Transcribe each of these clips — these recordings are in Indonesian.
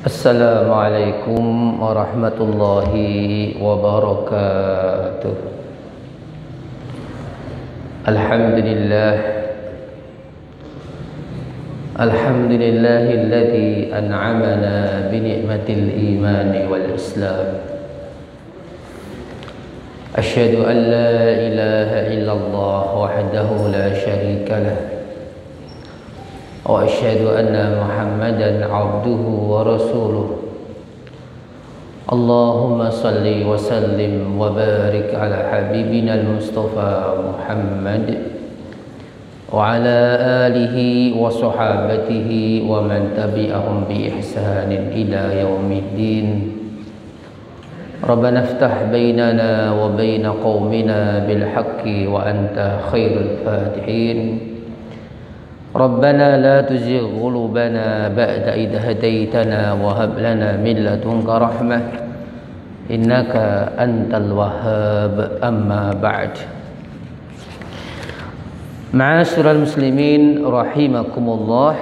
Assalamualaikum warahmatullahi wabarakatuh. Alhamdulillah, alhamdulillahilladzi an'amana bi ni'matil imani wal islam. Asyhadu an la ilaha illallah wahdahu la syarika lah. Wa asyhadu anna Muhammadan abduhu wa rasuluh. Allahumma salli wa sallim wa barik ala habibina al-Mustafa Muhammad wa ala alihi wa sahabatihi wa man tabi'ahum bi ihsanin ila yaumiddin. Rabbana iftah bainana wa baina qaumina bil haqqi wa anta khairul fatihin. Rabbana la tuzigh qulubana ba'da idh hadaitana wa hab lana min ladunka rahmah innaka antal wahhab. Amma ba'd. Ma'asyiral muslimin rahimakumullah.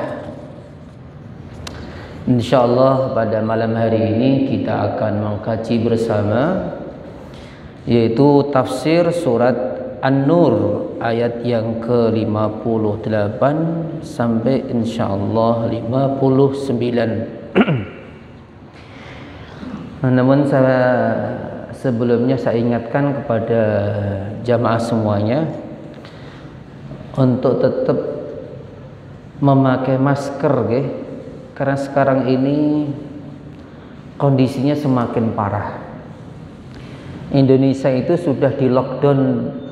Insyaallah pada malam hari ini kita akan mengkaji bersama yaitu tafsir surat An-Nur ayat yang ke-58 sampai insyaallah 59. Namun sebelumnya saya ingatkan kepada jamaah semuanya untuk tetap memakai masker, karena sekarang ini kondisinya semakin parah. Indonesia itu sudah di lockdown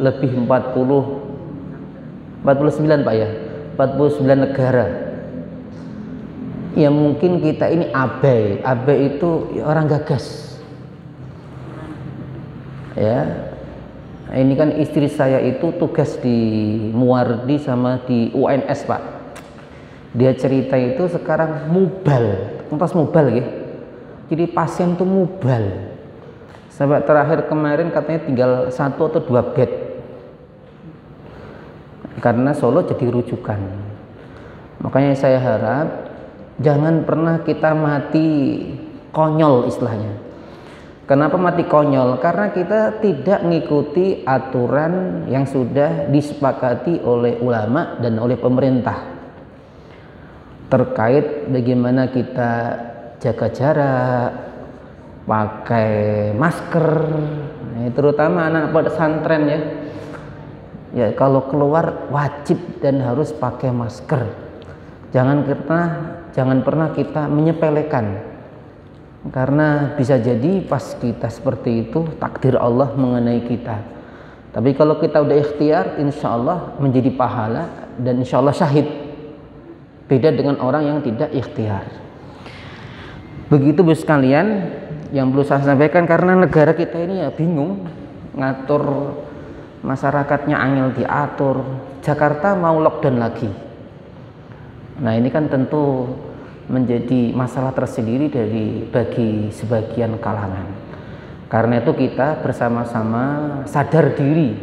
lebih 49 Pak ya, 49 negara. Ya mungkin kita ini abai itu orang gagas. Ya, ini kan istri saya itu tugas di Muwardi sama di UNS Pak. Dia cerita itu sekarang mubal, entas mubal ya. Jadi pasien tuh mubal. Sampai terakhir kemarin katanya tinggal 1 atau 2 bed. Karena Solo jadi rujukan. Makanya saya harap jangan pernah kita mati konyol istilahnya. Kenapa mati konyol? Karena kita tidak mengikuti aturan yang sudah disepakati oleh ulama dan oleh pemerintah terkait bagaimana kita jaga jarak, pakai masker, terutama anak pesantren ya. Ya kalau keluar wajib dan harus pakai masker. Jangan pernah kita menyepelekan, karena bisa jadi pas kita seperti itu takdir Allah mengenai kita. Tapi kalau kita udah ikhtiar, insya Allah menjadi pahala dan insya Allah syahid. Beda dengan orang yang tidak ikhtiar. Begitu bos sekalian yang perlu saya sampaikan, karena negara kita ini ya bingung ngatur masyarakatnya, angel diatur. Jakarta mau lockdown lagi. Nah ini kan tentu menjadi masalah tersendiri bagi sebagian kalangan. Karena itu kita bersama-sama sadar diri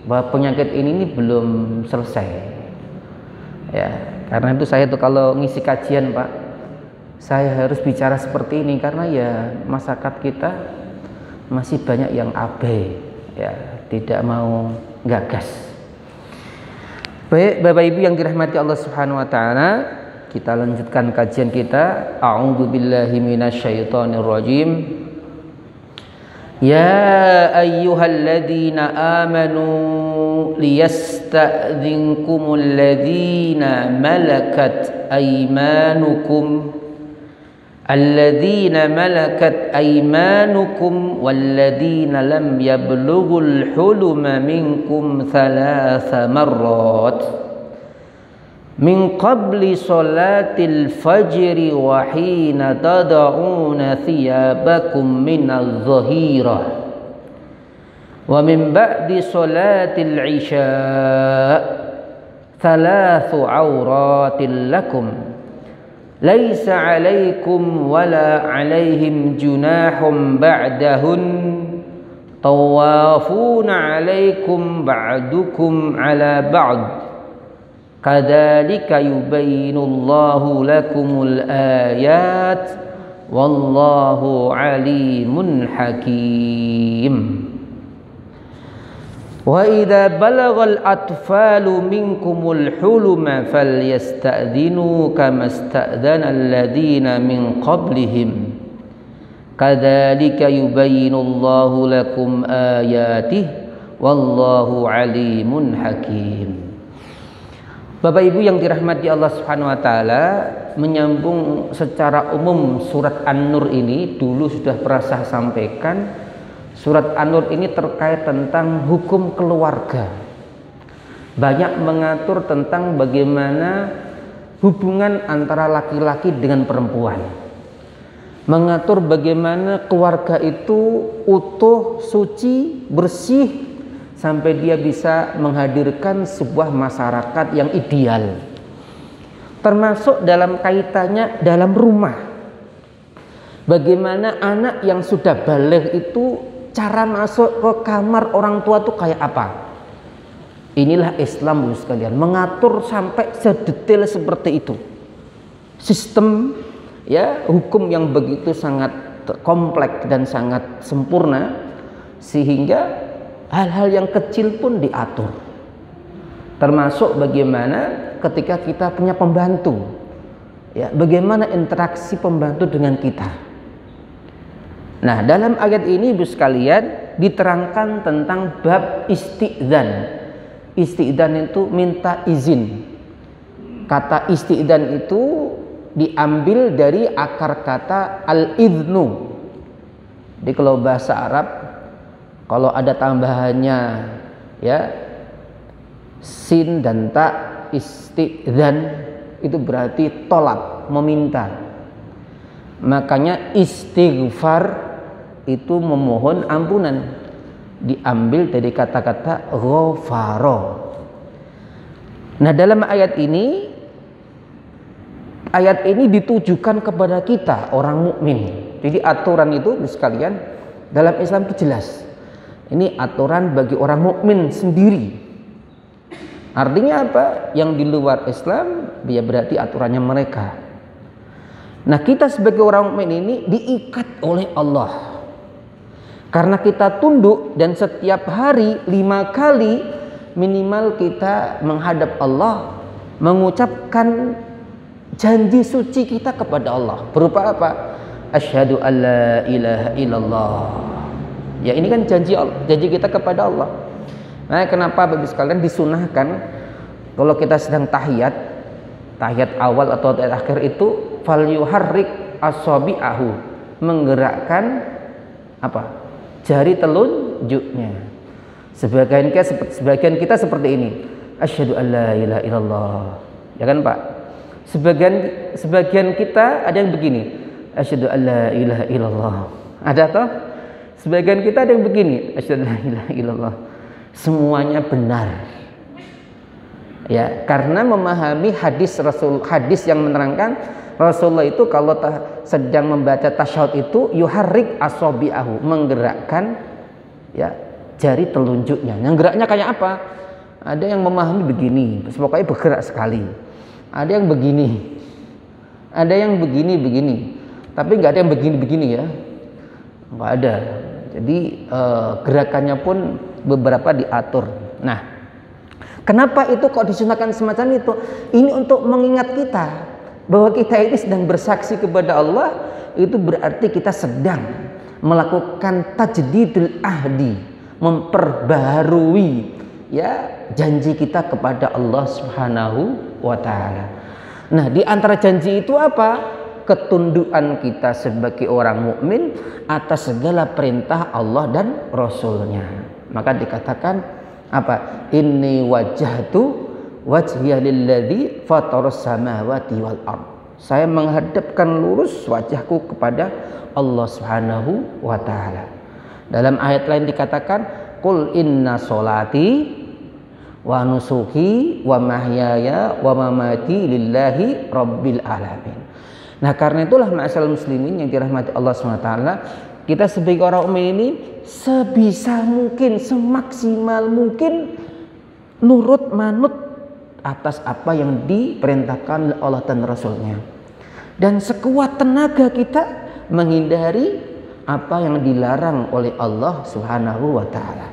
bahwa penyakit ini belum selesai. Ya, karena itu saya tuh kalau ngisi kajian Pak, saya harus bicara seperti ini karena ya masyarakat kita masih banyak yang abai, ya tidak mau gagas. Baik Bapak Ibu yang dirahmati Allah Subhanahu wa taala, kita lanjutkan kajian kita. A'udzubillahi minasyaitonirrajim. Ya ayyuhalladzina amanu liyasta'dzinkumul ladzina malakat aymanukum الذين ملكت أيمانكم والذين لم يبلغوا الحلم منكم 3 مرات من قبل صلاة الفجر وحين تضعون ثيابكم من الظهيرة ومن بعد صلاة العشاء 3 عورات لكم ليس عليكم ولا عليهم جناح بعدهن طوافون عليكم بعضكم على بعض كذلك يبين الله لكم الآيات wallahu alimun hakim. Wa idza balagal atfalu minkumul huluma falyasta'dinu kama sta'dana alladziina min qablihim kadzalika yubayyinullahu lakum ayatihi wallahu alimun hakim. Bapak Ibu yang dirahmati Allah Subhanahu wa taala, menyambung secara umum surat An-Nur ini dulu sudah pernah saya sampaikan. Surat An-Nur ini terkait tentang hukum keluarga. Banyak mengatur tentang bagaimana hubungan antara laki-laki dengan perempuan. Mengatur bagaimana keluarga itu utuh, suci, bersih, sampai dia bisa menghadirkan sebuah masyarakat yang ideal. Termasuk dalam kaitannya dalam rumah. Bagaimana anak yang sudah baligh itu cara masuk ke kamar orang tua itu kayak apa? Inilah Islam Bapak sekalian, mengatur sampai sedetail seperti itu. Sistem ya hukum yang begitu sangat kompleks dan sangat sempurna, sehingga hal-hal yang kecil pun diatur. Termasuk bagaimana ketika kita punya pembantu, ya, bagaimana interaksi pembantu dengan kita. Nah, dalam ayat ini Ibu sekalian diterangkan tentang bab isti'dzan. Isti'dzan itu minta izin. Kata isti'dzan itu diambil dari akar kata al-idhnu. Jadi kalau bahasa Arab, kalau ada tambahannya ya sin dan ta, isti'dzan itu berarti tolak, meminta. Makanya istighfar itu memohon ampunan, diambil dari kata-kata ghafara. Nah, dalam ayat ini ditujukan kepada kita orang mukmin. Jadi aturan itu sekalian dalam Islam itu jelas. Ini aturan bagi orang mukmin sendiri. Artinya apa? Yang di luar Islam dia berarti aturannya mereka. Nah, kita sebagai orang mukmin ini diikat oleh Allah. Karena kita tunduk dan setiap hari 5 kali minimal kita menghadap Allah, mengucapkan janji suci kita kepada Allah. Berupa apa? Asyhadu alla ilaha illallah. Ya, ini kan janji kita kepada Allah. Nah, kenapa Bapak sekalian disunahkan kalau kita sedang tahiyat awal atau tahiyat akhir itu falyuharrik asabi'ahu, menggerakkan apa? Jari telunjuknya. Sebagian kita seperti ini. Asyhadu alla ilaha illallah. Ya kan, Pak? Sebagian kita ada yang begini. Asyhadu alla ilaha illallah. Ada toh? Sebagian kita ada yang begini, asyhadu la ilaha illallah. Semuanya benar. Ya, karena memahami hadis yang menerangkan Rasulullah itu kalau sedang membaca tasyahud itu yuharrik asabi'ahu, menggerakkan ya jari telunjuknya. Yang geraknya kayak apa? Ada yang memahami begini, pokoknya bergerak sekali. Ada yang begini. Ada yang begini. Tapi nggak ada yang begini ya. Nggak ada. Jadi gerakannya pun beberapa diatur. Nah, kenapa itu kok disunahkan semacam itu? Ini untuk mengingat kita bahwa kita ini sedang bersaksi kepada Allah. Itu berarti kita sedang melakukan tajdidul ahdi, memperbaharui ya janji kita kepada Allah Subhanahu wa taala. Nah, di antara janji itu apa? Ketundukan kita sebagai orang mukmin atas segala perintah Allah dan Rasulnya. Maka dikatakan apa? Inni wajjahtu wajhiya lilladzi fataras samawati wal ard. Saya menghadapkan lurus wajahku kepada Allah Subhanahu wa taala. Dalam ayat lain dikatakan qul inna sholati wa nusuki wa mahyaya wa mamati lillahi rabbil alamin. Nah, karena itulah ma'asyiral muslimin yang dirahmati Allah SWT, kita sebagai orang mukmin ini sebisa mungkin, semaksimal mungkin nurut manut atas apa yang diperintahkan oleh Allah dan Rasulnya. Dan sekuat tenaga kita menghindari apa yang dilarang oleh Allah Subhanahu wa taala.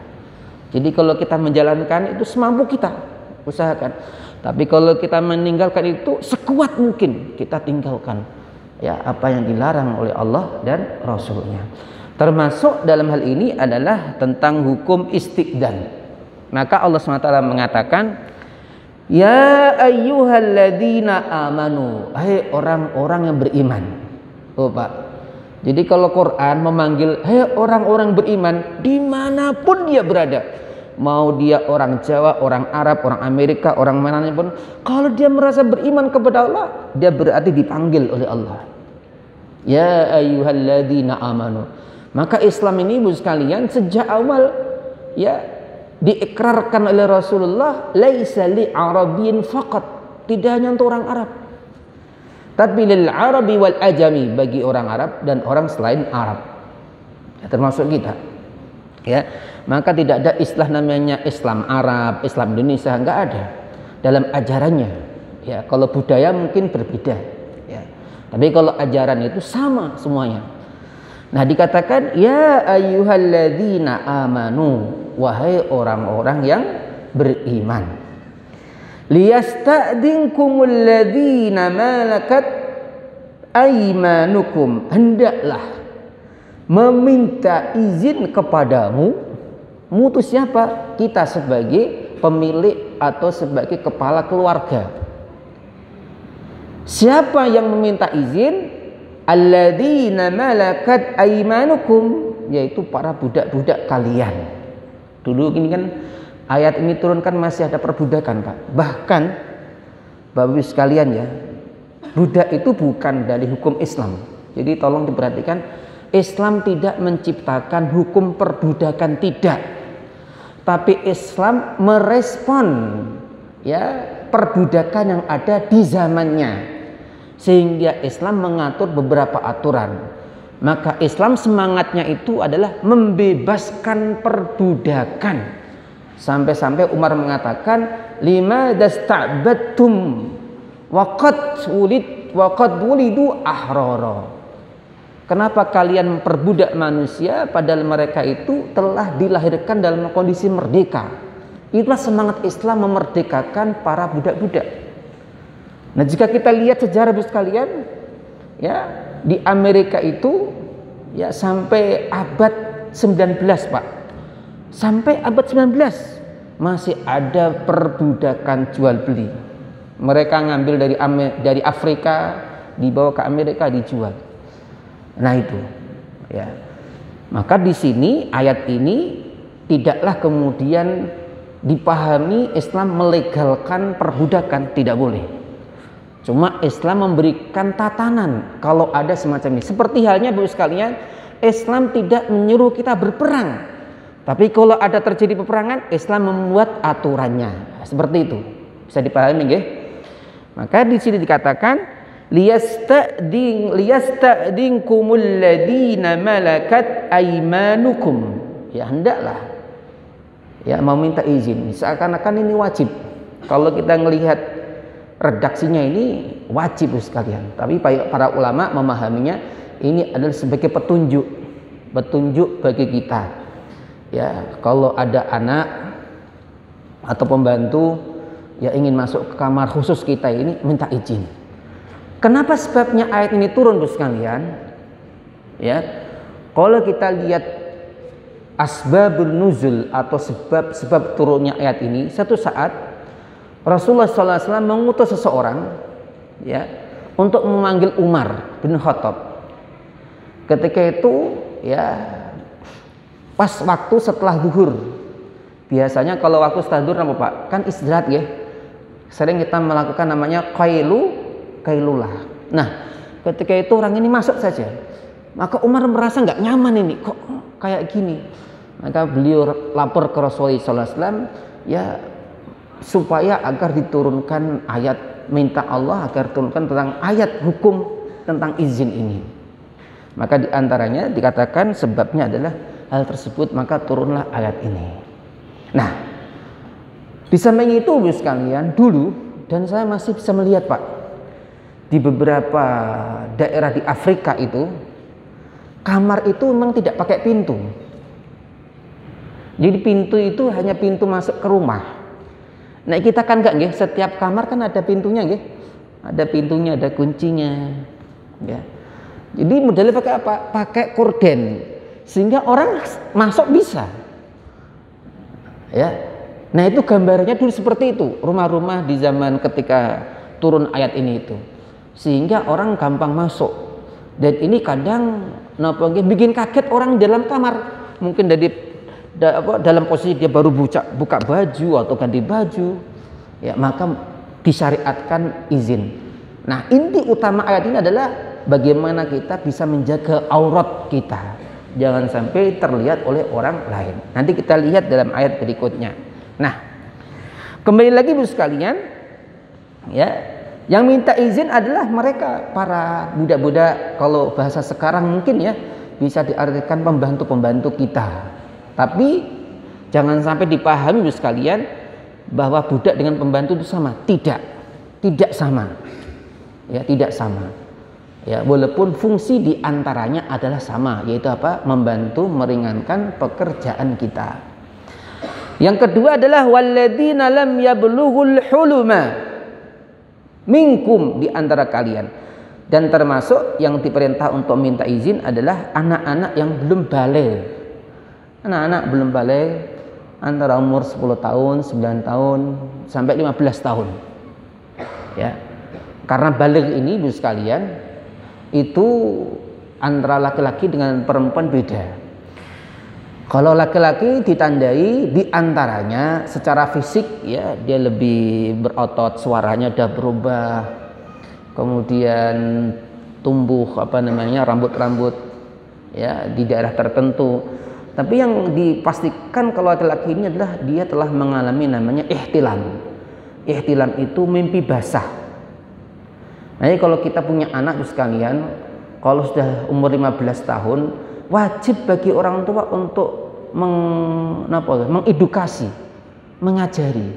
Jadi kalau kita menjalankan itu semampu kita, usahakan. Tapi kalau kita meninggalkan itu sekuat mungkin kita tinggalkan ya apa yang dilarang oleh Allah dan Rasulnya. Termasuk dalam hal ini adalah tentang hukum istiqdan. Maka Allah SWT mengatakan, ya ayyuhalladzina amanu, hai orang-orang yang beriman. Oh Pak, jadi kalau Quran memanggil hai orang-orang beriman dimanapun dia berada, mau dia orang Jawa, orang Arab, orang Amerika, orang manapun, kalau dia merasa beriman kepada Allah, dia berarti dipanggil oleh Allah. Ya ayyuhalladzina amanu. Maka Islam ini Ibu sekalian sejak awal ya diikrarkan oleh Rasulullah, laisa li arabiyyin faqat, tidak hanya untuk orang Arab, tapi lil arabi wal ajami, bagi orang Arab dan orang selain Arab, ya, termasuk kita ya. Maka tidak ada istilah namanya Islam Arab, Islam Indonesia, enggak ada dalam ajarannya ya. Kalau budaya mungkin berbeda ya, tapi kalau ajaran itu sama semuanya. Nah dikatakan ya ayyuhalladzina amanu, wahai orang-orang yang beriman, liyasta'dinkumul ladzina malakat aymanukum, hendaklah meminta izin kepadamu. Mutu siapa? Kita sebagai pemilik atau sebagai kepala keluarga. Siapa yang meminta izin? Alladzina malakat aymanukum, yaitu para budak-budak kalian. Dulu ini kan ayat ini turunkan masih ada perbudakan Pak. Bahkan Bapak Ibu sekalian ya, budak itu bukan dari hukum Islam. Jadi tolong diperhatikan, Islam tidak menciptakan hukum perbudakan, tidak. Tapi Islam merespon ya perbudakan yang ada di zamannya. Sehingga Islam mengatur beberapa aturan. Maka Islam semangatnya itu adalah membebaskan perbudakan. Sampai-sampai Umar mengatakan, lima dasta'battum waqad wulidu ahrara. Kenapa kalian memperbudak manusia padahal mereka itu telah dilahirkan dalam kondisi merdeka? Itulah semangat Islam memerdekakan para budak-budak. Nah jika kita lihat sejarah Ibu sekalian ya, di Amerika itu ya sampai abad 19 Pak, sampai abad 19 masih ada perbudakan jual beli. Mereka ngambil dari Afrika, dibawa ke Amerika, dijual. Nah itu ya. Maka di sini ayat ini tidaklah kemudian dipahami Islam melegalkan perbudakan, tidak boleh. Cuma Islam memberikan tatanan kalau ada semacam ini. Seperti halnya Bapak sekalian, Islam tidak menyuruh kita berperang. Tapi kalau ada terjadi peperangan, Islam membuat aturannya. Seperti itu. Bisa dipahami nggih? Maka di sini dikatakan liyasta'dinkumul ladzina malakat aymanukum. Ya hendaklah ya meminta izin. Seakan-akan ini wajib. Kalau kita melihat redaksinya ini wajib sekalian, tapi para ulama memahaminya ini adalah sebagai petunjuk bagi kita ya. Kalau ada anak atau pembantu ya ingin masuk ke kamar khusus kita ini, minta izin. Kenapa sebabnya ayat ini turun Bos sekalian ya? Kalau kita lihat asbabun nuzul atau sebab turunnya ayat ini, satu saat Rasulullah SAW mengutus seseorang ya untuk memanggil Umar bin Khattab. Ketika itu ya pas waktu setelah zuhur. Biasanya kalau waktu setelah zuhur apa Pak? Kan istirahat ya. Sering kita melakukan namanya kailulah. Nah, ketika itu orang ini masuk saja. Maka Umar merasa nggak nyaman ini, kok kayak gini. Maka beliau lapor ke Rasulullah SAW ya, supaya agar diturunkan ayat, minta Allah agar turunkan tentang ayat hukum tentang izin ini. Maka diantaranya dikatakan sebabnya adalah hal tersebut, maka turunlah ayat ini. Nah, di samping itu Ibu sekalian, dulu dan saya masih bisa melihat Pak, di beberapa daerah di Afrika itu kamar itu memang tidak pakai pintu. Jadi pintu itu hanya pintu masuk ke rumah. Nah kita kan enggak nggih, setiap kamar kan ada pintunya nggih. Ada pintunya, ada kuncinya. Ya. Jadi modelnya pakai apa? Pakai korden. Sehingga orang masuk bisa. Ya. Nah itu gambarnya dulu seperti itu, rumah-rumah di zaman ketika turun ayat ini itu, sehingga orang gampang masuk. Dan ini kadang bikin kaget orang di dalam kamar, mungkin dalam posisi dia baru buka baju atau ganti baju, ya maka disyariatkan izin. Nah inti utama ayat ini adalah bagaimana kita bisa menjaga aurat kita, jangan sampai terlihat oleh orang lain. Nanti kita lihat dalam ayat berikutnya. Nah, kembali lagi Bu sekalian, ya, yang minta izin adalah mereka para budak-budak, kalau bahasa sekarang mungkin ya bisa diartikan pembantu-pembantu kita. Tapi jangan sampai dipahami Bu sekalian bahwa budak dengan pembantu itu sama. Tidak sama. Ya, tidak sama. Ya, walaupun fungsi diantaranya adalah sama, yaitu apa? Membantu meringankan pekerjaan kita. Yang kedua adalah walladzina lam yablughul huluma minkum, di antara kalian. Dan termasuk yang diperintah untuk minta izin adalah anak-anak yang belum baligh. Anak-anak belum baligh antara umur 10 tahun, 9 tahun sampai 15 tahun. Ya. Karena baligh ini Bu sekalian itu antara laki-laki dengan perempuan beda. Kalau laki-laki ditandai diantaranya secara fisik, ya dia lebih berotot, suaranya udah berubah, kemudian tumbuh rambut-rambut ya di daerah tertentu. Tapi yang dipastikan kalau laki-laki ini adalah dia telah mengalami namanya ihtilam. Ihtilam itu mimpi basah. Nah, jadi kalau kita punya anak sekalian, kalau sudah umur 15 tahun wajib bagi orang tua untuk mengedukasi, mengajari,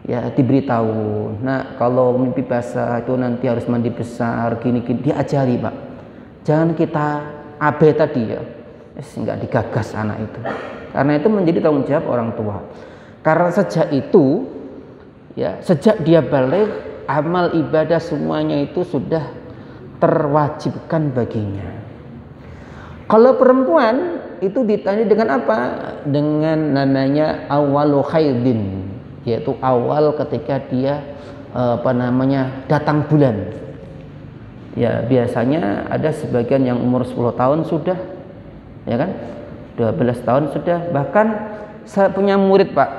ya diberitahu. Nah kalau mimpi basah itu nanti harus mandi besar, gini diajari Pak. Jangan kita abe tadi ya, nggak digagas anak itu. Karena itu menjadi tanggung jawab orang tua. Karena sejak itu, ya sejak dia balik, amal ibadah semuanya itu sudah terwajibkan baginya. Kalau perempuan itu ditanya dengan apa? Dengan namanya awalu haidin, yaitu awal ketika dia datang bulan. Ya biasanya ada sebagian yang umur 10 tahun sudah, ya kan? 12 tahun sudah. Bahkan saya punya murid Pak.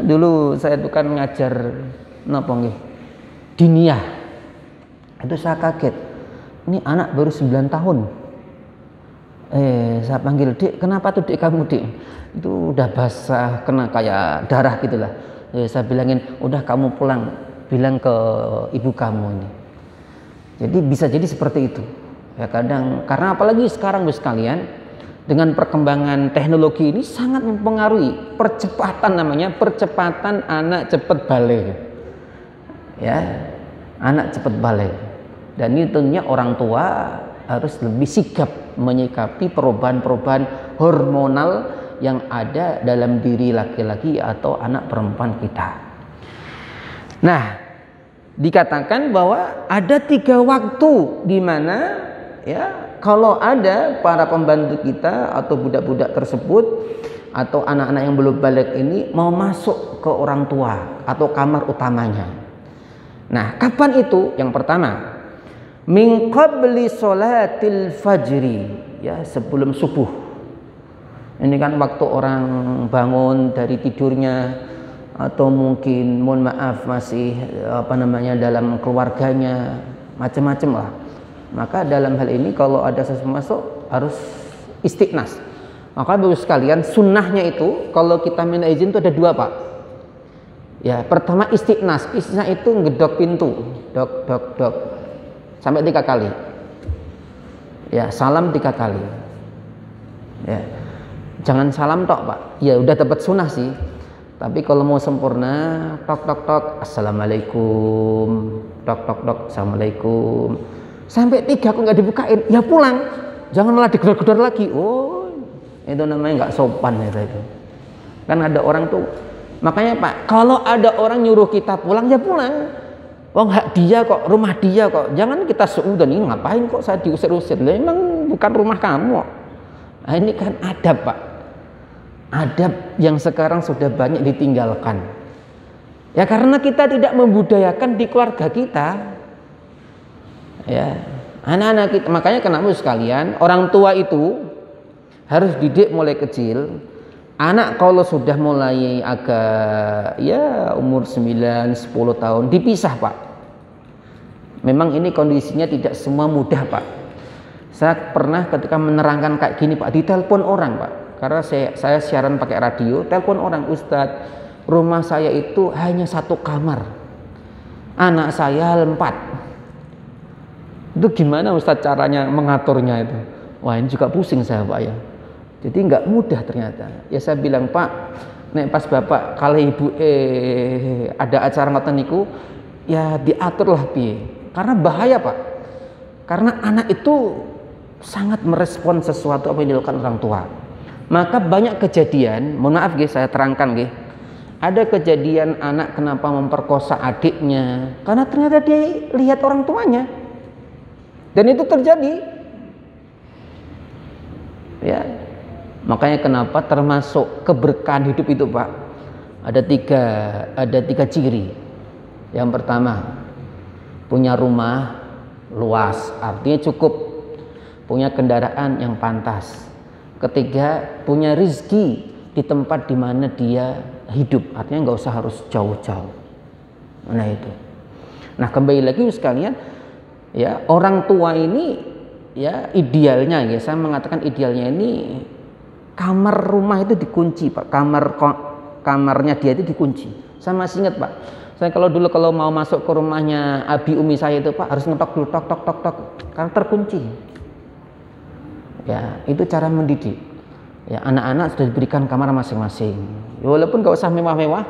Dulu saya itu kan ngajar diniyah. Itu saya kaget. Ini anak baru 9 tahun. Saya panggil, Dik, kenapa tuh Dik kamu Dik? Itu udah basah, kena kayak darah gitulah. Saya bilangin, udah kamu pulang, bilang ke ibu kamu ini. Jadi bisa jadi seperti itu. Ya kadang, karena apalagi sekarang Bu sekalian, dengan perkembangan teknologi ini sangat mempengaruhi percepatan anak cepat balik. Ya, anak cepat balik. Dan ini tentunya orang tua harus lebih sigap menyikapi perubahan-perubahan hormonal yang ada dalam diri laki-laki atau anak perempuan kita. Nah, dikatakan bahwa ada 3 waktu di mana ya kalau ada para pembantu kita atau budak-budak tersebut atau anak-anak yang belum balik ini mau masuk ke orang tua atau kamar utamanya. Nah, kapan itu? Yang pertama, min qabli sholatil fajri, ya sebelum subuh. Ini kan waktu orang bangun dari tidurnya atau mungkin mohon maaf masih dalam keluarganya, macam-macam lah. Maka dalam hal ini kalau ada sesuatu masuk harus istiqnas. Maka Bapak sekalian, sunnahnya itu kalau kita minta izin itu ada 2 Pak. Ya, pertama istiqnas. Istiqnas itu ngedok pintu, dok sampai 3 kali. Ya, salam 3 kali. Ya, jangan salam tok Pak. Ya udah dapat sunnah sih. Tapi kalau mau sempurna, tok assalamualaikum, tok assalamualaikum. Sampai 3 kok nggak dibukain, ya pulang. jangan malah digedor-gedor lagi. Oh, itu namanya nggak sopan itu. Kan ada orang tuh, makanya Pak, kalau ada orang nyuruh kita pulang ya pulang. Wong hak dia kok, rumah dia kok. Jangan kita suudan, ini ngapain kok saya diusir-usir? Lah emang bukan rumah kamu. Nah, ini kan adab, Pak. Adab yang sekarang sudah banyak ditinggalkan. Ya karena kita tidak membudayakan di keluarga kita. Ya, anak-anak kita, makanya kenapa sekalian, orang tua itu harus didik mulai kecil. Anak kalau sudah mulai agak ya umur 9-10 tahun dipisah, Pak. Memang ini kondisinya tidak semua mudah, Pak. Saya pernah ketika menerangkan kayak gini, Pak, ditelepon orang, Pak. Karena saya siaran pakai radio, telepon orang, Ustadz, rumah saya itu hanya 1 kamar. Anak saya 4. Itu gimana Ustadz caranya mengaturnya itu? Wah, ini juga pusing saya, Pak ya. Jadi nggak mudah ternyata. Ya saya bilang, Pak, nek pas bapak kalau ibu ada acara ngoten niku, ya diaturlah piye. Karena bahaya, Pak. Karena anak itu sangat merespon sesuatu apa yang dilakukan orang tua. Maka banyak kejadian, mohon maaf guys, saya terangkan guys. Ada kejadian anak kenapa memperkosa adiknya karena ternyata dia lihat orang tuanya. Dan itu terjadi. Ya. Makanya kenapa termasuk keberkahan hidup itu, Pak, ada tiga ciri. Yang pertama, punya rumah luas, artinya cukup, punya kendaraan yang pantas. Ketiga, punya rizki di tempat di mana dia hidup, artinya nggak usah harus jauh-jauh. Nah itu. Nah kembali lagi sekalian, ya orang tua ini ya idealnya, ya saya mengatakan idealnya ini kamar rumah itu dikunci, Pak. Kamarnya dia itu dikunci. Saya masih ingat, Pak. Saya kalau dulu kalau mau masuk ke rumahnya abi umi saya itu, Pak, harus ngetok dulu, tok karena terkunci. Ya, itu cara mendidik. Ya, anak-anak sudah diberikan kamar masing-masing. Ya, walaupun nggak usah mewah-mewah,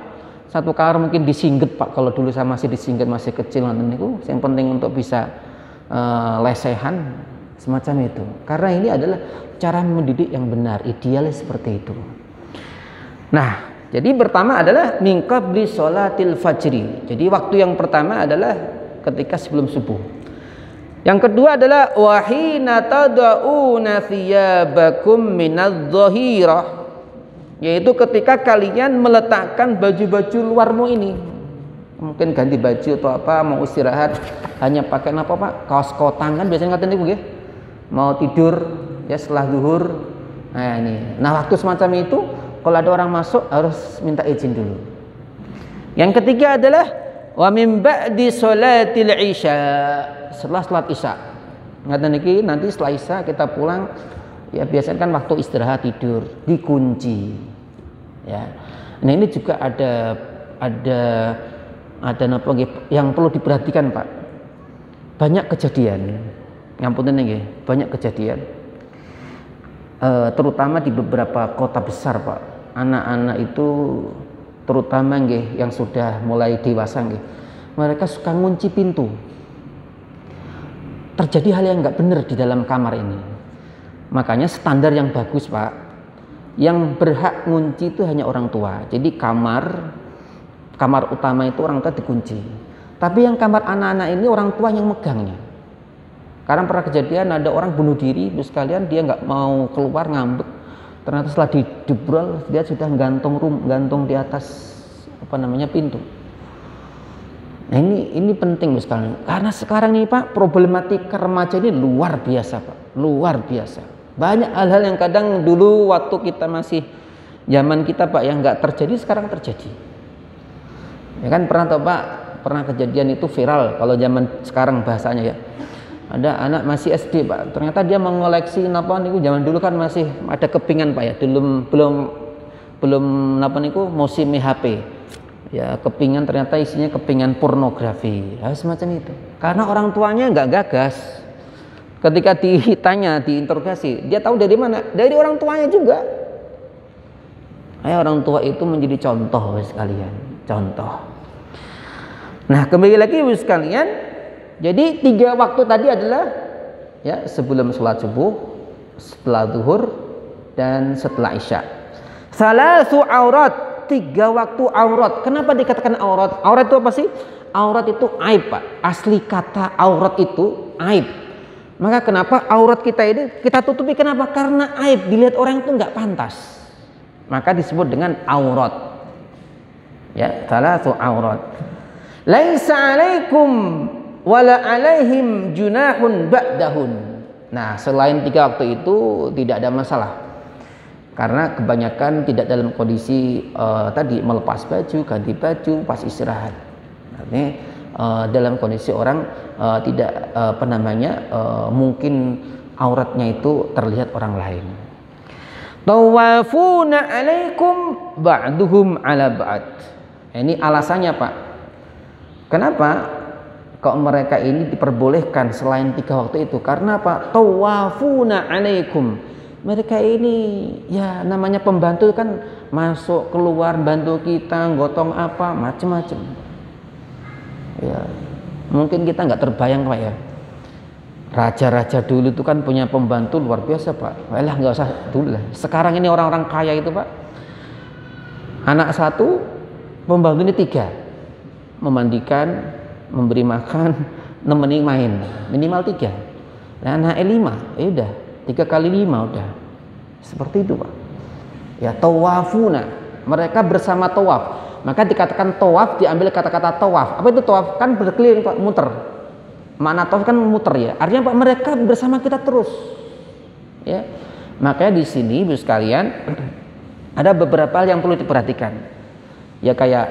1 kamar mungkin disingget, Pak. Kalau dulu saya masih disingget, masih kecil nanti niku, yang penting untuk bisa lesehan semacam itu. Karena ini adalah cara mendidik yang benar, idealnya seperti itu. Nah, jadi pertama adalah min qabli sholatil fajri. Jadi waktu yang pertama adalah ketika sebelum subuh. Yang kedua adalah wahina tad'una thiyabakum minadh-dhahirah, yaitu ketika kalian meletakkan baju-baju luarmu ini. Mungkin ganti baju atau apa, mau istirahat hanya pakai apa, Pak? Kaos kotang kan biasanya ngaten niku nggih. Mau tidur ya setelah zuhur. Nah ini. Nah waktu semacam itu kalau ada orang masuk harus minta izin dulu. Yang ketiga adalah wa min ba'di sholatil isya, setelah salat isya. Ngaten niki nanti setelah isya kita pulang ya biasanya kan waktu istirahat tidur dikunci. Ya. Nah ini juga ada apa yang perlu diperhatikan, Pak. Banyak kejadian. Ngapunten nggih, banyak kejadian. Terutama di beberapa kota besar, Pak. Anak-anak itu terutama nggih yang sudah mulai dewasa nggih, mereka suka ngunci pintu. Terjadi hal yang nggak benar di dalam kamar ini. Makanya standar yang bagus, Pak, yang berhak ngunci itu hanya orang tua. Jadi kamar utama itu orang tua dikunci. Tapi yang kamar anak-anak ini orang tua yang megangnya. Karena pernah kejadian ada orang bunuh diri, terus sekalian dia nggak mau keluar, ngambek. Ternyata setelah dijebrol dia sudah gantung di atas pintu. Nah ini penting sekali. Karena sekarang nih, Pak, problematika remaja ini luar biasa, Pak. Luar biasa. Banyak hal-hal yang kadang dulu waktu kita masih zaman kita, Pak, yang nggak terjadi sekarang terjadi. Ya kan pernah tahu, Pak, pernah kejadian itu viral kalau zaman sekarang bahasanya ya. Ada anak masih SD, Pak. Ternyata dia mengoleksi zaman dulu kan masih ada kepingan, Pak ya. Belum musim HP. Ya, kepingan ternyata isinya kepingan pornografi. Ya, semacam itu. Karena orang tuanya nggak gagas. Ketika ditanya, diinterogasi, dia tahu dari mana? Dari orang tuanya juga. Orang tua itu menjadi contoh sekalian, contoh. Nah, kembali lagi sekalian. Jadi 3 waktu tadi adalah ya sebelum sholat subuh, setelah zuhur dan setelah isya. Salasu aurat, 3 waktu aurat. Kenapa dikatakan aurat? Aurat itu apa sih? Aurat itu aib, Pak. Asli kata aurat itu aib. Maka kenapa aurat kita ini kita tutupi? Kenapa? Karena aib, dilihat orang itu nggak pantas. Maka disebut dengan aurat. Ya, salasu aurat. Laisa alaikum wala alaihim junahun ba'dahun. Nah, selain 3 waktu itu tidak ada masalah. Karena kebanyakan tidak dalam kondisi tadi melepas baju, ganti baju pas istirahat. Artinya dalam kondisi orang tidak mungkin auratnya itu terlihat orang lain. Tawafuna alaikum ba'duhum ala ba'd. Ini alasannya, Pak. Kenapa kok mereka ini diperbolehkan selain 3 waktu itu? Karena apa? Tawafuna alaikum. Mereka ini ya namanya pembantu kan, masuk keluar bantu kita, gotong apa macam-macam. Ya, mungkin kita nggak terbayang, Pak, ya. Raja-raja dulu itu kan punya pembantu luar biasa, Pak. Walah, nggak usah dulu lah. Sekarang ini orang-orang kaya itu, Pak, anak 1, pembantu ini 3, memandikan, memberi makan, nemenin main, minimal 3. Nah, anak 5, ya udah 3 kali 5 udah. Seperti itu, Pak. Ya, tawafuna, mereka bersama tawaf. Maka dikatakan tawaf, diambil kata-kata tawaf. Apa itu tawaf? Kan berkeliling, Pak, muter. Makna tawaf kan muter, ya. Artinya, Pak, mereka bersama kita terus. Ya. Makanya di sini, Ibu sekalian, ada beberapa hal yang perlu diperhatikan. Ya, kayak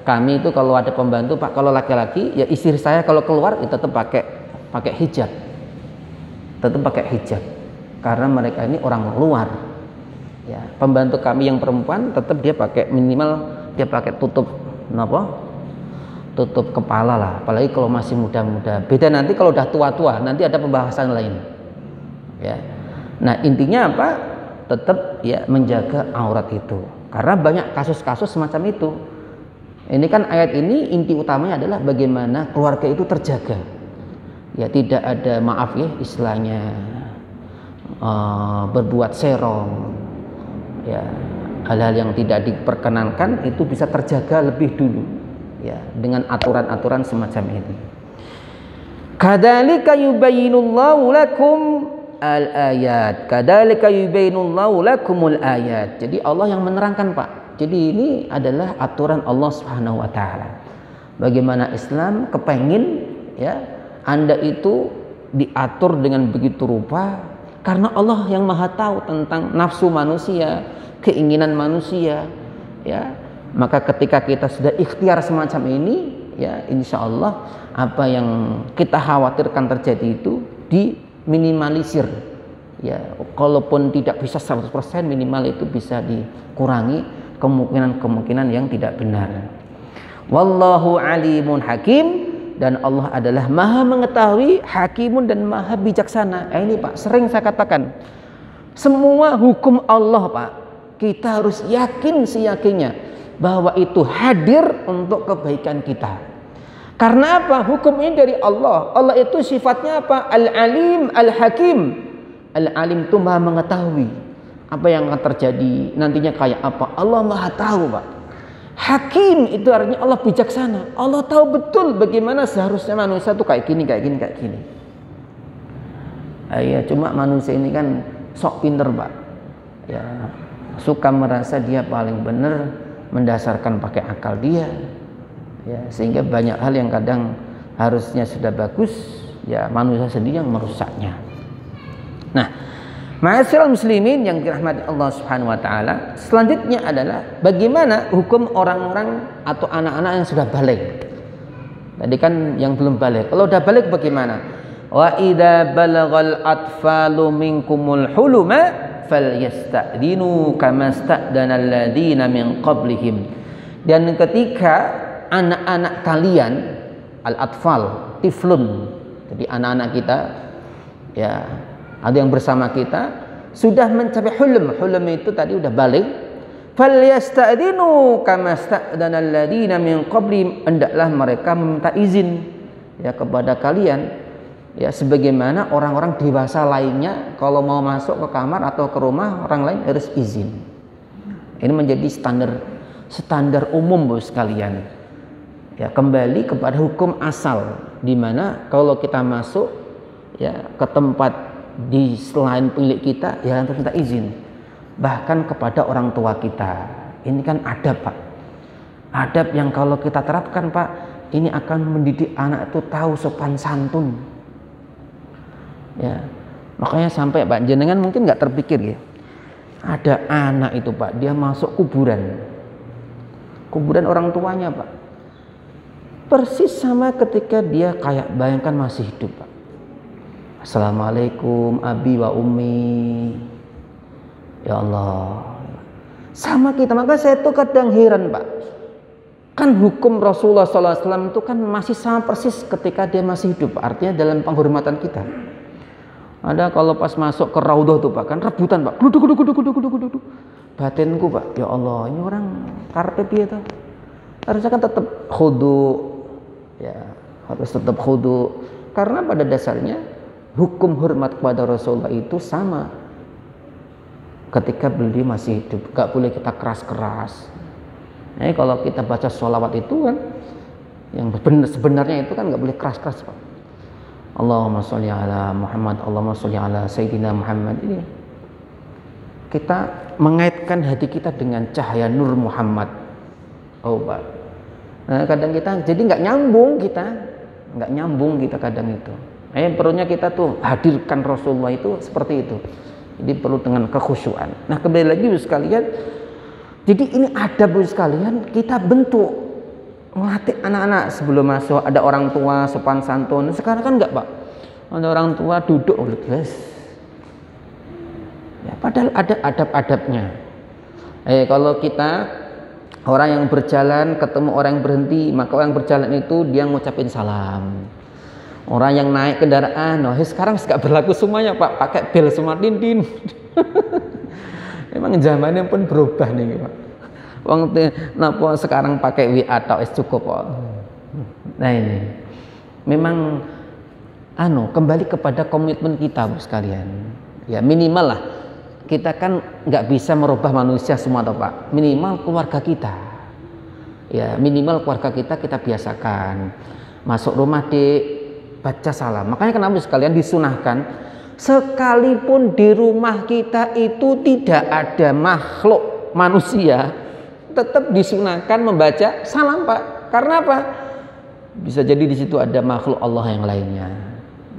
kami itu kalau ada pembantu, Pak, kalau laki-laki, ya istri saya kalau keluar ya tetap pakai hijab. Tetap pakai hijab. Karena mereka ini orang luar. Ya, pembantu kami yang perempuan tetap dia pakai minimal dia pakai tutup tutup kepala lah, apalagi kalau masih muda-muda. Beda nanti kalau udah tua-tua, nanti ada pembahasan lain. Ya. Nah, intinya apa? Tetap ya menjaga aurat itu. Karena banyak kasus-kasus semacam itu. Ini kan ayat ini inti utamanya adalah bagaimana keluarga itu terjaga. Ya, tidak ada, maaf ya istilahnya, berbuat serong. Ya, hal-hal yang tidak diperkenankan itu bisa terjaga lebih dulu, ya, dengan aturan-aturan semacam ini. Kadzalika yubayyinullahu lakum al-ayat. Kadzalika yubayyinullahu lakumul ayat. Jadi Allah yang menerangkan, Pak. Jadi ini adalah aturan Allah Subhanahu wa taala. Bagaimana Islam kepengin ya Anda itu diatur dengan begitu rupa, karena Allah yang Maha tahu tentang nafsu manusia, keinginan manusia, ya. Maka ketika kita sudah ikhtiar semacam ini, ya, insya Allah apa yang kita khawatirkan terjadi itu diminimalisir, ya. Kalaupun tidak bisa 100%, minimal itu bisa dikurangi kemungkinan-kemungkinan yang tidak benar. Wallahu alimun hakim, dan Allah adalah maha mengetahui, hakimun, dan maha bijaksana. Ini, Pak, sering saya katakan, semua hukum Allah, Pak, kita harus yakin seyakinnya bahwa itu hadir untuk kebaikan kita. Karena apa? Hukum ini dari Allah. Allah itu sifatnya apa? Al-alim, al-hakim. Al-alim itu maha mengetahui apa yang akan terjadi nantinya kayak apa. Allah maha tahu, Pak. Hakim itu artinya Allah bijaksana. Allah tahu betul bagaimana seharusnya manusia itu kayak gini, kayak gini, kayak gini. Ya, cuma manusia ini kan sok pinter, Pak. Ya, suka merasa dia paling benar, mendasarkan pakai akal dia. Ya, sehingga banyak hal yang kadang harusnya sudah bagus, ya manusia sendiri yang merusaknya. Nah, ma'asyiral muslimin yang dirahmati Allah Subhanahu wa taala, selanjutnya adalah bagaimana hukum orang-orang atau anak-anak yang sudah balik. Tadi kan yang belum balik. Kalau udah balik bagaimana? Wa idza balagal atfalu minkumul huluma falyasta'dinu kama sta'dana alladziina min qablihim. Dan ketika anak-anak kalian, al-atfal, tiflun, jadi anak-anak kita, ya, ada yang bersama kita sudah mencapai hulum. Hulum itu tadi udah balik. Falyasta'dinu kama sta'dana alladziina min qablihim. Hendaklah mereka meminta izin ya kepada kalian Ya, sebagaimana orang-orang dewasa lainnya kalau mau masuk ke kamar atau ke rumah orang lain harus izin. Ini menjadi standar umum Bos sekalian. Ya, kembali kepada hukum asal, di mana kalau kita masuk ya ke tempat di selain pemilik kita, ya harus minta izin. Bahkan kepada orang tua kita. Ini kan adab, Pak. Adab yang kalau kita terapkan, Pak, ini akan mendidik anak itu tahu sopan santun. Ya, makanya sampai Pak jenengan mungkin nggak terpikir ya, ada anak itu Pak, dia masuk kuburan orang tuanya Pak, persis sama ketika dia kayak bayangkan masih hidup Pak. Assalamualaikum abi wa ummi, ya Allah, sama kita. Maka saya tuh kadang heran Pak, kan hukum Rasulullah SAW itu kan masih sama persis ketika dia masih hidup, artinya dalam penghormatan kita. Ada kalau pas masuk ke raudhah tuh Pak, kan rebutan Pak, duduk. Batinku Pak, ya Allah, ini orang karpet dia tuh. Harusnya kan tetap khudu, ya harus tetap khudu. Karena pada dasarnya hukum hormat kepada Rasulullah itu sama ketika beliau masih hidup, gak boleh kita keras-keras. Kalau kita baca sholawat itu kan, yang sebenarnya itu kan gak boleh keras-keras Pak. Allahumma sholli ala Muhammad, Allahumma sholli ala Sayyidina Muhammad. Ini kita mengaitkan hati kita dengan cahaya nur Muhammad. Oh Pak, nah, kadang kita jadi nggak nyambung kita kadang itu. Perlunya kita tuh hadirkan Rasulullah itu seperti itu. Jadi perlu dengan kekhusyuan. Nah kembali lagi sekalian, jadi ini adab sekalian kita bentuk. Melatih anak-anak sebelum masuk, ada orang tua sopan santun. Sekarang kan enggak Pak, ada orang tua duduk guys. Ya, padahal ada adab-adabnya. Kalau kita orang yang berjalan ketemu orang yang berhenti, maka orang yang berjalan itu dia ngucapin salam. Orang yang naik kendaraan, sekarang enggak berlaku semuanya Pak, pakai bel semua din. Memang zamannya pun berubah nih Pak. Napa sekarang pakai WA atau cukup Pak. Nah ini memang kembali kepada komitmen kita sekalian. Ya minimal lah, kita kan nggak bisa merubah manusia semua toh Pak. Minimal keluarga kita. Ya minimal keluarga kita biasakan masuk rumah baca salam. Makanya kenapa sekalian disunahkan, sekalipun di rumah kita itu tidak ada makhluk manusia, tetap disunahkan membaca salam Pak. Karena apa? Bisa jadi di situ ada makhluk Allah yang lainnya.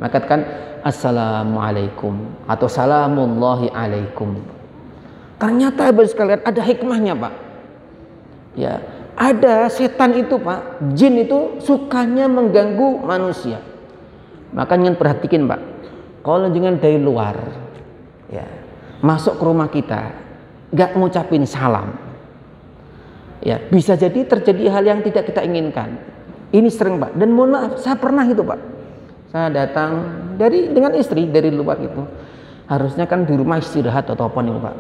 Maka kan assalamualaikum atau salamullahi alaikum. Ternyata sekalian ada hikmahnya Pak. Ya, ada setan itu Pak, jin itu sukanya mengganggu manusia. Makanya perhatikan Pak, kalau jangan dari luar, ya masuk ke rumah kita, nggak ngucapin salam. Ya, bisa jadi terjadi hal yang tidak kita inginkan. Ini sering Pak, dan mohon maaf, saya pernah itu Pak. Saya datang dengan istri dari luar itu. Harusnya kan di rumah istirahat atau apa nih Pak.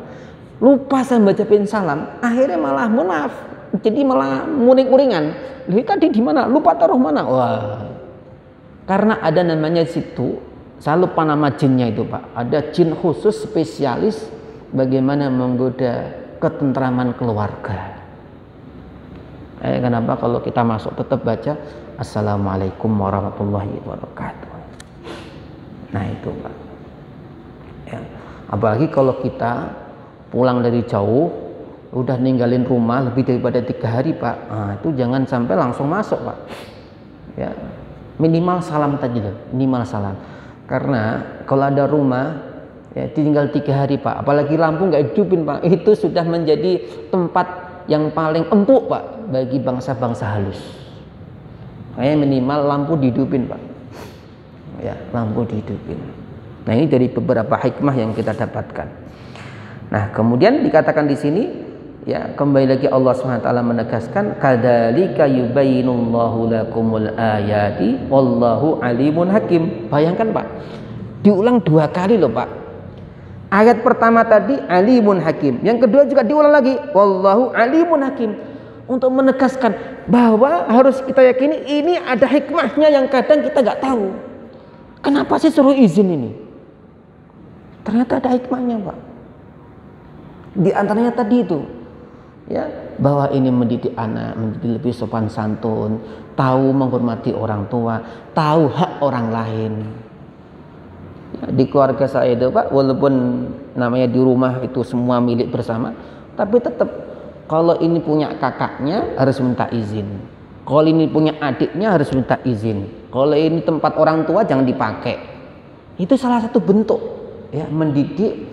Lupa saya bacapin salam, akhirnya malah mohon maaf, jadi malah muring-muringan. Tadi di mana? Lupa taruh mana? Wah. Karena ada namanya situ, saya lupa nama jinnya itu Pak. Ada jin khusus spesialis bagaimana menggoda ketentraman keluarga. Kenapa kalau kita masuk tetap baca assalamualaikum warahmatullahi wabarakatuh. Nah itu Pak ya. Apalagi kalau kita pulang dari jauh, udah ninggalin rumah lebih daripada 3 hari Pak, itu jangan sampai langsung masuk Pak ya. Minimal salam tadi loh, minimal salam. Karena kalau ada rumah ya tinggal 3 hari Pak, apalagi lampu nggak hidupin Pak, itu sudah menjadi tempat yang paling empuk Pak bagi bangsa-bangsa halus. Kayak minimal lampu dihidupin Pak. Ya, lampu dihidupin. Nah, ini dari beberapa hikmah yang kita dapatkan. Nah, kemudian dikatakan di sini ya, kembali lagi Allah SWT menegaskan kadzalika yubayyinullahu lakumul ayati wallahu alimun hakim. Bayangkan Pak, diulang 2 kali loh Pak. Ayat pertama tadi alimun hakim, yang kedua juga diulang lagi wallahu alimun hakim, untuk menegaskan bahwa harus kita yakini ini ada hikmahnya yang kadang kita nggak tahu. Kenapa sih suruh izin ini? Ternyata ada hikmahnya, Pak. Di antaranya tadi itu, ya, bahwa ini mendidik anak menjadi lebih sopan santun, tahu menghormati orang tua, tahu hak orang lain. Ya, di keluarga saya itu, Pak, walaupun namanya di rumah itu semua milik bersama, tapi tetap kalau ini punya kakaknya harus minta izin. Kalau ini punya adiknya harus minta izin. Kalau ini tempat orang tua jangan dipakai. Itu salah satu bentuk, ya, mendidik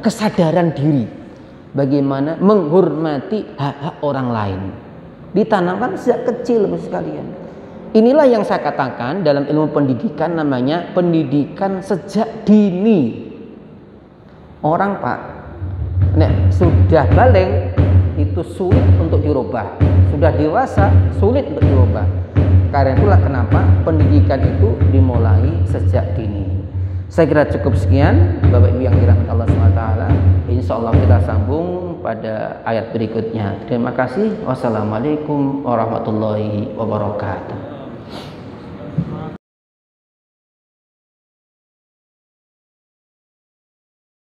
kesadaran diri, bagaimana menghormati hak-hak orang lain, ditanamkan sejak kecil, Bapak sekalian. Inilah yang saya katakan dalam ilmu pendidikan namanya pendidikan sejak dini. Orang, Pak, sudah balik itu sulit untuk dirubah, sudah dewasa sulit untuk dirubah. Karena itulah kenapa pendidikan itu dimulai sejak dini. Saya kira cukup sekian, Bapak Ibu yang dirahmati Allah SWT. Insya Allah kita sambung pada ayat berikutnya. Terima kasih. Wassalamualaikum warahmatullahi wabarakatuh.